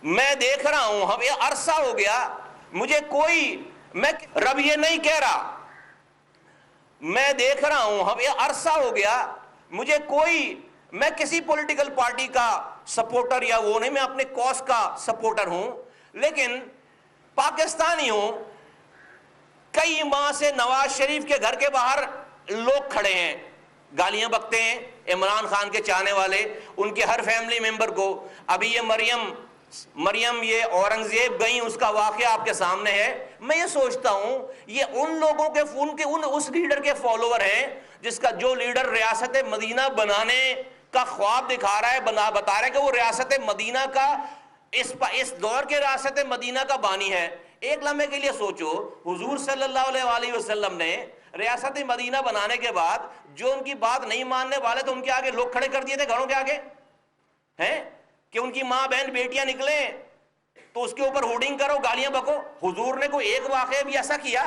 میں دیکھ رہا ہوں اب یہ عرصہ ہو گیا مجھے میں رب یہ نہیں کہہ رہا، میں دیکھ رہا ہوں اب یہ عرصہ ہو گیا مجھے میں کسی پولیٹیکل پارٹی کا سپورٹر یا وہ نہیں، میں اپنے کاز کا سپورٹر ہوں، لیکن پاکستانی ہوں، کئی ماہ سے نواز شریف کے گھر کے باہر لوگ کھڑے ہیں، گالیاں بکتے ہیں عمران خان کے چاہنے والے، ان کے ہر فیملی ممبر کو۔ ابھی یہ مریم یہ اورنگزیب گئیں، اس کا واقعہ آپ کے سامنے ہے۔ میں یہ سوچتا ہوں یہ ان لوگوں کے اس لیڈر کے فالوور ہیں جس کا جو لیڈر ریاست مدینہ بنانے کا خواب دکھا رہا ہے، بتا رہا ہے کہ وہ ریاست مدینہ کا اس دور کے ریاست مدینہ کا بانی ہے۔ ایک لمحے کے لیے سوچو، حضور صلی اللہ علیہ وسلم نے ریاست مدینہ بنانے کے بعد جو ان کی بات نہیں ماننے والے تو ان کے آگے لوگ کھڑے کر دیے تھے گھروں کے آگے ہیں کہ ان کی ماں بہن بیٹیاں نکلیں تو اس کے اوپر ہوڈنگ کرو، گالیاں بکو۔ حضور نے کوئی ایک واقعہ بھی ایسا کیا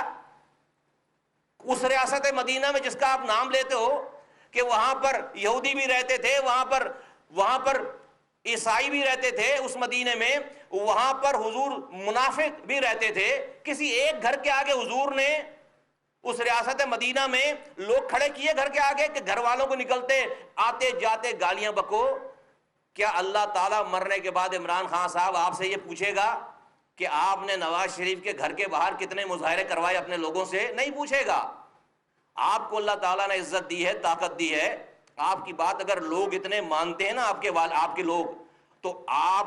اس ریاست مدینہ میں جس کا آپ نام لیتے ہو کہ وہاں پر یہودی بھی رہتے تھے، وہاں پر عیسائی بھی رہتے تھے اس مدینے میں، وہاں پر حضور منافق بھی رہتے تھے، کسی ایک گھر کے آگے حضور نے اس ریاست مدینہ میں لوگ کھڑے کیے گھر کے آگے کہ گھر والوں کو نکلتے آتے جاتے گالیاں بکو؟ کیا اللہ تعالیٰ مرنے کے بعد عمران خان صاحب آپ سے یہ پوچھے گا کہ آپ نے نواز شریف کے گھر کے باہر کتنے مظاہرے کروائے اپنے لوگوں سے؟ نہیں پوچھے گا۔ آپ کو اللہ تعالیٰ نے عزت دی ہے، طاقت دی ہے، آپ کی بات اگر لوگ اتنے مانتے ہیں نا، آپ کے لوگ، تو آپ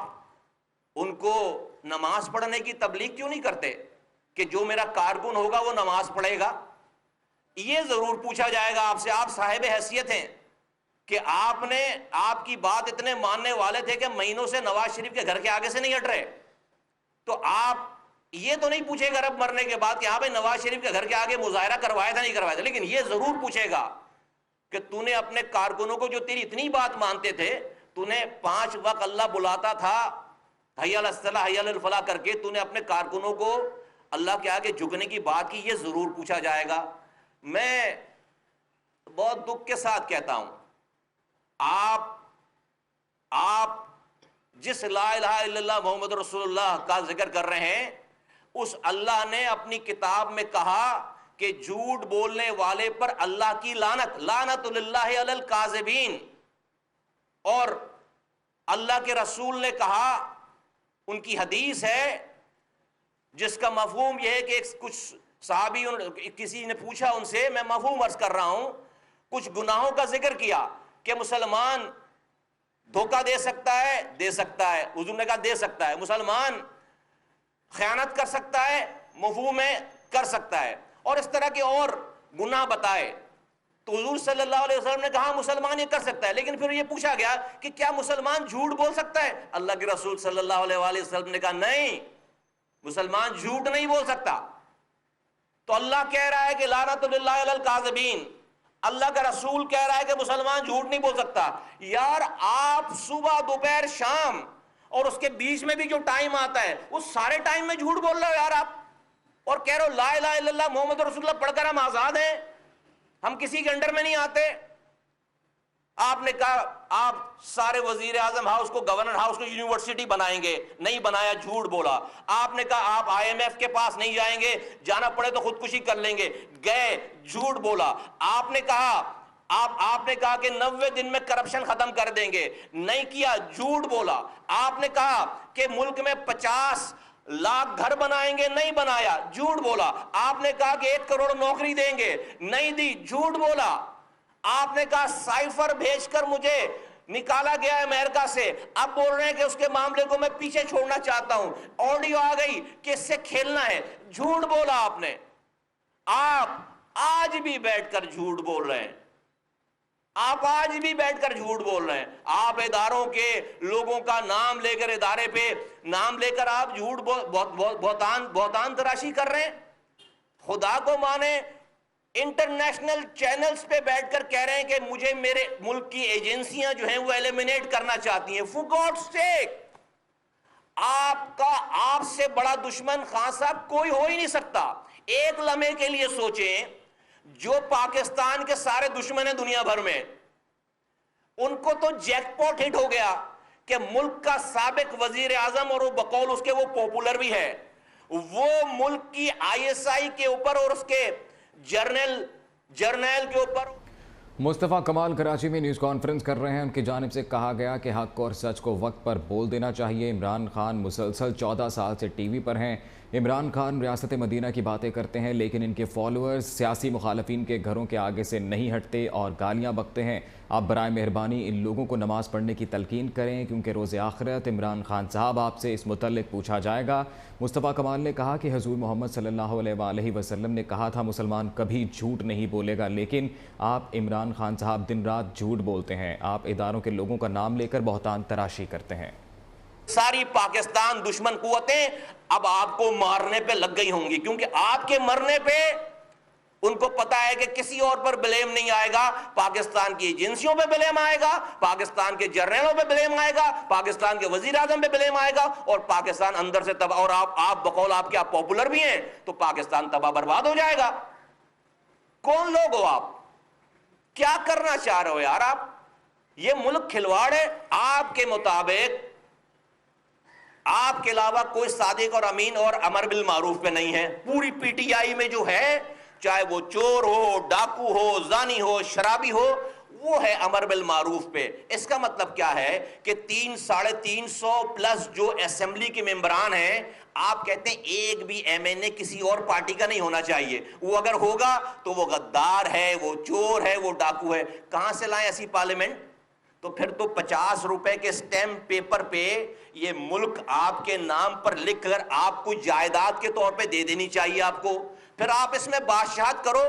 ان کو نماز پڑھنے کی تبلیغ کیوں نہیں کرتے کہ جو میرا کارکن ہوگا وہ نماز پڑھے گا؟ یہ ضرور پوچھا جائے گا آپ سے، آپ صاحب حیثیت ہیں کہ آپ کی بات اتنے ماننے والے تھے کہ مہینوں سے نواز شریف کے گھر کے آگے سے نہیں ہٹ رہے، تو آپ یہ تو نہیں پوچھے گا رب مرنے کے بعد کہ ہاں بھائی نواز شریف کے گھر کے آگے مظاہرہ کروایا تھا نہیں کروایا تھا، لیکن یہ ضرور پوچھے گا کہ تو نے اپنے کارکنوں کو جو تیری اتنی بات مانتے تھے، تو نے 5 وقت اللہ بلاتا تھا حی علی الصلاح حی علی الفلاح کر کے، تو نے اپنے کارکنوں کو اللہ کے آگے جھکنے کی بات کی، یہ ضرور پوچھا جائے گا۔ میں بہت دکھ کے ساتھ کہتا ہوں، آپ جس لا الہ الا اللہ محمد رسول اللہ کا ذکر کر رہے ہیں، اس اللہ نے اپنی کتاب میں کہا کہ جھوٹ بولنے والے پر اللہ کی لعنت للہ علی الکاذبین، اور اللہ کے رسول نے کہا، ان کی حدیث ہے جس کا مفہوم یہ ہے کہ کچھ صحابی کسی نے پوچھا ان سے، میں مفہوم عرض کر رہا ہوں، کچھ گناہوں کا ذکر کیا کہ مسلمان دھوکہ دے سکتا ہے، حضور نے کہا دے سکتا ہے، مسلمان خیانت کر سکتا ہے، مفہوم ہے کر سکتا ہے، اور اس طرح کے اور گناہ بتائے، تو حضور صلی اللہ علیہ وسلم نے کہا مسلمان یہ کر سکتا ہے، لیکن پھر یہ پوچھا گیا کہ کیا مسلمان جھوٹ بول سکتا ہے؟ اللہ کے رسول صلی اللہ علیہ وسلم نے کہا نہیں، مسلمان جھوٹ نہیں بول سکتا۔ تو اللہ کہہ رہا ہے کہ لعنت للہ علی الکاذبین، اللہ کا رسول کہہ رہا ہے کہ مسلمان جھوٹ نہیں بول سکتا۔ یار آپ صبح دوپہر شام اور اس کے بیچ میں بھی جو ٹائم آتا ہے اس سارے ٹائم میں جھوٹ بول رہے ہو یار آپ، اور کہہ رہے ہو لا الہ الا اللہ محمد رسول اللہ پڑھ کر ہم آزاد ہیں، ہم کسی کے انڈر میں نہیں آتے۔ آپ نے کہا آپ سارے وزیر اعظم ہاؤس کو، گورنر ہاؤس کو یونیورسٹی بنائیں گے، نہیں بنایا، جھوٹ بولا۔ آپ نے کہا آپ IMF کے پاس نہیں جائیں گے، جانا پڑے تو خودکشی کر لیں گے، گئے، جھوٹ بولا۔ آپ نے کہا کہ 90 دن میں کرپشن ختم کر دیں گے، نہیں کیا، جھوٹ بولا۔ آپ نے کہا کہ ملک میں 50 لاکھ گھر بنائیں گے، نہیں بنایا، جھوٹ بولا۔ آپ نے کہا کہ 1 کروڑ نوکری دیں گے، نہیں دی، جھوٹ بولا۔ آپ نے کہا سائفر بھیج کر مجھے نکالا گیا ہے امریکہ سے، اب بول رہے ہیں کہ اس کے معاملے کو میں پیچھے چھوڑنا چاہتا ہوں، آڈیو آ گئی کہ اس سے کھیلنا ہے، جھوٹ بولا آپ نے۔ آپ آج بھی بیٹھ کر جھوٹ بول رہے ہیں، آپ آج بھی بیٹھ کر جھوٹ بول رہے ہیں۔ آپ اداروں کے لوگوں کا نام لے کر، ادارے پہ نام لے کر آپ جھوٹ بہتان تراشی کر رہے ہیں۔ خدا کو مانے، انٹرنیشنل چینلز پہ بیٹھ کر کہہ رہے ہیں کہ مجھے میرے ملک کی ایجنسیاں جو ہیں وہ ایلیمنیٹ کرنا چاہتی ہیں۔ فور گاڈ's sake، آپ سے بڑا دشمن خان صاحب کوئی ہو ہی نہیں سکتا۔ ایک لمحے کے لیے سوچیں، جو پاکستان کے سارے دشمن ہیں دنیا بھر میں، ان کو تو جیک پاٹ ہٹ ہو گیا کہ ملک کا سابق وزیر اعظم اور وہ بقول اس کے وہ پاپولر بھی ہے، وہ ملک کی آئی ایس آئی کے اوپر اور اس کے جرنیل کے اوپر. مصطفیٰ کمال کراچی میں نیوز کانفرنس کر رہے ہیں. ان کی جانب سے کہا گیا کہ حق اور سچ کو وقت پر بول دینا چاہیے. عمران خان مسلسل 14 سال سے ٹی وی پر ہیں. عمران خان ریاست مدینہ کی باتیں کرتے ہیں لیکن ان کے فالوورز سیاسی مخالفین کے گھروں کے آگے سے نہیں ہٹتے اور گالیاں بکتے ہیں. آپ برائے مہربانی ان لوگوں کو نماز پڑھنے کی تلقین کریں کیونکہ روز آخرت عمران خان صاحب آپ سے اس متعلق پوچھا جائے گا. مصطفیٰ کمال نے کہا کہ حضور محمد صلی اللہ علیہ وآلہ وسلم نے کہا تھا مسلمان کبھی جھوٹ نہیں بولے گا، لیکن آپ عمران خان صاحب دن رات جھوٹ بولتے ہیں. آپ اداروں کے لوگوں کا نام لے کر بہتان تراشی کرتے ہیں. ساری پاکستان دشمن قوتیں اب آپ کو مارنے پہ لگ گئی ہوں گی کیونکہ آپ کے مرنے پہ ان کو پتا ہے کہ کسی اور پر بلیم نہیں آئے گا. پاکستان کی ایجنسیوں پہ بلیم آئے گا، پاکستان کے جرنیلوں پہ بلیم آئے گا، پاکستان کے وزیر اعظم پہ بلیم آئے گا اور پاکستان اندر سے تباہ. اور آپ بقول آپ کے آپ پاپولر بھی ہیں تو پاکستان تباہ برباد ہو جائے گا. کون لوگ ہو آپ؟ کیا کرنا چاہ رہے ہو یار آپ؟ یہ ملک کھلواڑ ہے. آپ کے مطابق آپ کے علاوہ کوئی صادق اور امین اور امر بالمعروف پہ نہیں ہے. پوری پی ٹی آئی میں جو ہے، چاہے وہ چور ہو، ڈاکو ہو، زانی ہو، شرابی ہو، وہ ہے امر بالمعروف پہ. اس کا مطلب کیا ہے کہ 300-350 پلس جو اسمبلی کے ممبران ہیں، آپ کہتے ہیں ایک بھی ایم این اے کسی اور پارٹی کا نہیں ہونا چاہیے. وہ اگر ہوگا تو وہ غدار ہے، وہ چور ہے، وہ ڈاکو ہے. کہاں سے لائیں ایسی پارلیمنٹ؟ تو پھر تو 50 روپے کے سٹیمپ پیپر پہ یہ ملک آپ کے نام پر لکھ کر آپ کو جائیداد کے طور پہ دے دینی چاہیے آپ کو. پھر آپ اس میں بادشاہت کرو.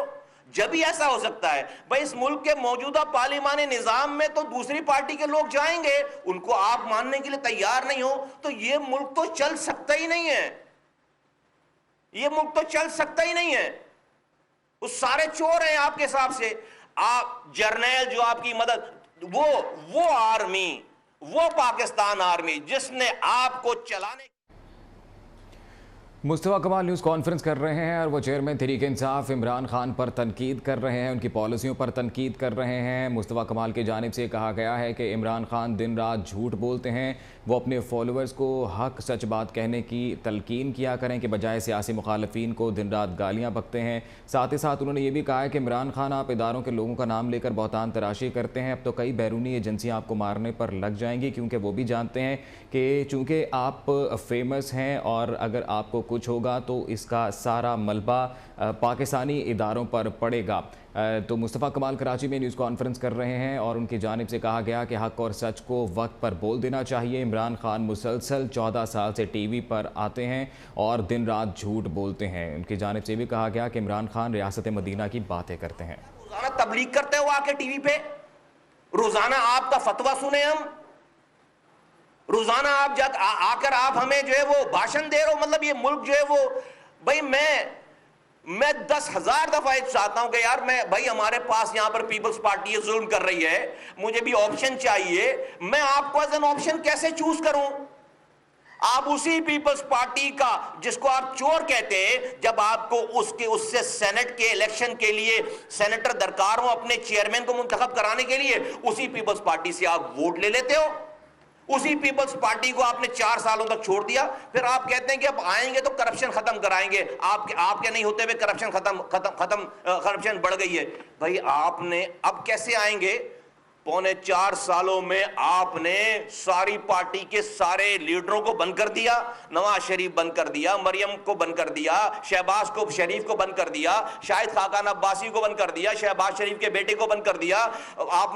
جب ہی ایسا ہو سکتا ہے. بھائی اس ملک کے موجودہ پارلیمانی نظام میں تو دوسری پارٹی کے لوگ جائیں گے، ان کو آپ ماننے کے لیے تیار نہیں ہو تو یہ ملک تو چل سکتا ہی نہیں ہے. یہ ملک تو چل سکتا ہی نہیں ہے. وہ سارے چور ہیں آپ کے حساب سے. آپ جرنیل جو آپ کی مدد، وہ آرمی، وہ پاکستان آرمی جس نے آپ کو چلانے. مصطفیٰ کمال نیوز کانفرنس کر رہے ہیں اور وہ چیئرمین تحریک انصاف عمران خان پر تنقید کر رہے ہیں، ان کی پالیسیوں پر تنقید کر رہے ہیں. مصطفیٰ کمال کی جانب سے کہا گیا ہے کہ عمران خان دن رات جھوٹ بولتے ہیں. وہ اپنے فالوورز کو حق سچ بات کہنے کی تلقین کیا کریں کہ بجائے سیاسی مخالفین کو دن رات گالیاں بکتے ہیں. ساتھ ہی ساتھ انہوں نے یہ بھی کہا ہے کہ عمران خان آپ اداروں کے لوگوں کا نام لے کر بہتان تراشی کرتے ہیں. اب تو کئی بیرونی ایجنسیاں آپ کو مارنے پر لگ جائیں گی کیونکہ وہ بھی جانتے ہیں کہ چونکہ آپ فیمس ہیں اور اگر آپ کو کچھ ہوگا تو اس کا سارا ملبہ پاکستانی اداروں پر پڑے گا. تو مصطفیٰ کمال کراچی میں نیوز کانفرنس کر رہے ہیں اور ان کی جانب سے کہا گیا کہ حق اور سچ کو وقت پر بول دینا چاہیے. عمران خان مسلسل 14 سال سے ٹی وی پر آتے ہیں اور دن رات جھوٹ بولتے ہیں. ان کی جانب سے بھی کہا گیا کہ عمران خان ریاست مدینہ کی باتیں کرتے ہیں. روزانہ تبلیغ کرتے ہو آ کے ٹی وی پہ، روزانہ آپ کا فتویٰ سنیں ہم، روزانہ آپ آ کر آپ ہمیں جو ہے وہ بھاشن دے رہے ہو. مطلب یہ ملک جو ہے وہ، بھائی میں 10,000 دفعہ چاہتا ہوں کہ یار بھائی ہمارے پاس یہاں پر پیپلز پارٹی یہ ظلم کر رہی ہے، مجھے بھی آپشن چاہیے. میں آپ کو ایز این آپشن کیسے چوز کروں؟ آپ اسی پیپلز پارٹی کا جس کو آپ چور کہتے ہیں، جب آپ کو اس سے سینٹ کے الیکشن کے لیے سینیٹر درکار ہوں اپنے چیئرمین کو منتخب کرانے کے لیے، اسی پیپلز پارٹی سے آپ ووٹ لے لیتے ہو. اسی پیپلز پارٹی کو آپ نے 4 سالوں تک چھوڑ دیا. پھر آپ کہتے ہیں کہ اب آئیں گے تو کرپشن ختم کرائیں گے. آپ کے نہیں ہوتے ہوئے کرپشن بڑھ گئی ہے. بھائی آپ نے اب کیسے آئیں گے؟ 4.25 سالوں میں آپ نے ساری پارٹی کے سارے لیڈروں کو بند کر دیا. نواز شریف بند کر دیا، مریم کو بند کر دیا، شہباز شریف کو بند کر دیا، شاہد خاقان عباسی کو بند کر دیا، شہباز شریف کے بیٹے کو بند کر دیا. آپ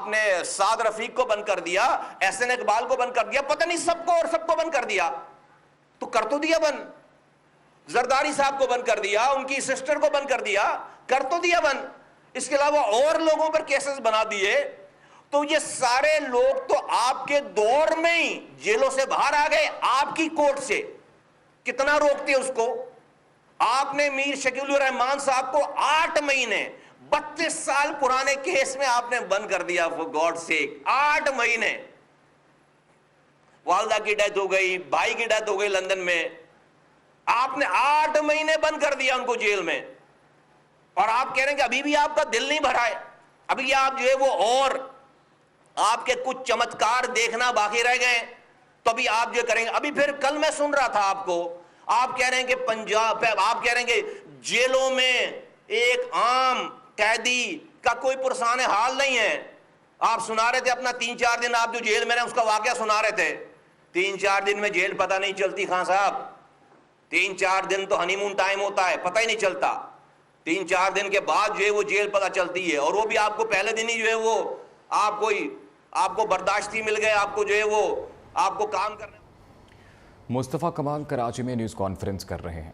نے سعد رفیق کو بند کر دیا، احسن اقبال کو بند کر دیا، پتہ نہیں سب کو بند کر دیا. تو کر تو دیا بند. زرداری صاحب کو بند کر دیا، ان کی سسٹر کو بند کر دیا، کر تو دیا بند. اس کے علاوہ اور لوگوں پر کیسز بنا دیے. تو یہ سارے لوگ تو آپ کے دور میں ہی جیلوں سے باہر آ گئے. آپ کی کورٹ سے کتنا روکتے اس کو. آپ نے میر شکیل الرحمان صاحب کو 8 مہینے 32 سال پرانے کیس میں آپ نے بند کر دیا. فور گاڈ سیک 8 مہینے. والدہ کی ڈیتھ ہو گئی، بھائی کی ڈیتھ ہو گئی لندن میں، آپ نے 8 مہینے بند کر دیا ان کو جیل میں. اور آپ کہہ رہے ہیں کہ ابھی بھی آپ کا دل نہیں بھرا ہے، ابھی آپ جو ہے وہ آپ کے کچھ چمتکار دیکھنا باقی رہ گئے تو ابھی آپ جو کریں گے. ابھی پھر کل میں سن رہا تھا آپ کو, آپ کہہ رہے ہیں کہ پنجاب, آپ کہہ رہے ہیں کہ جیلوں میں ایک عام قیدی کا کوئی پرسان حال نہیں ہے. آپ سنا رہے تھے اپنا 3-4 دن آپ جو جیل میں رہے اس کا واقعہ سنا رہے تھے. 3-4 دن میں جیل پتہ نہیں چلتی خان صاحب. 3-4 دن تو ہنی مون ٹائم ہوتا ہے, پتہ ہی نہیں چلتا. 3-4 دن کے بعد جو ہے وہ جیل پتہ چلتی ہے, اور وہ بھی آپ کو پہلے دن ہی جو ہے وہ آپ کو برداشتی مل گئے, آپ کو جو ہے وہ آپ کو کام کرنے. مصطفیٰ کمال کراچی میں نیوز کانفرنس کر رہے ہیں.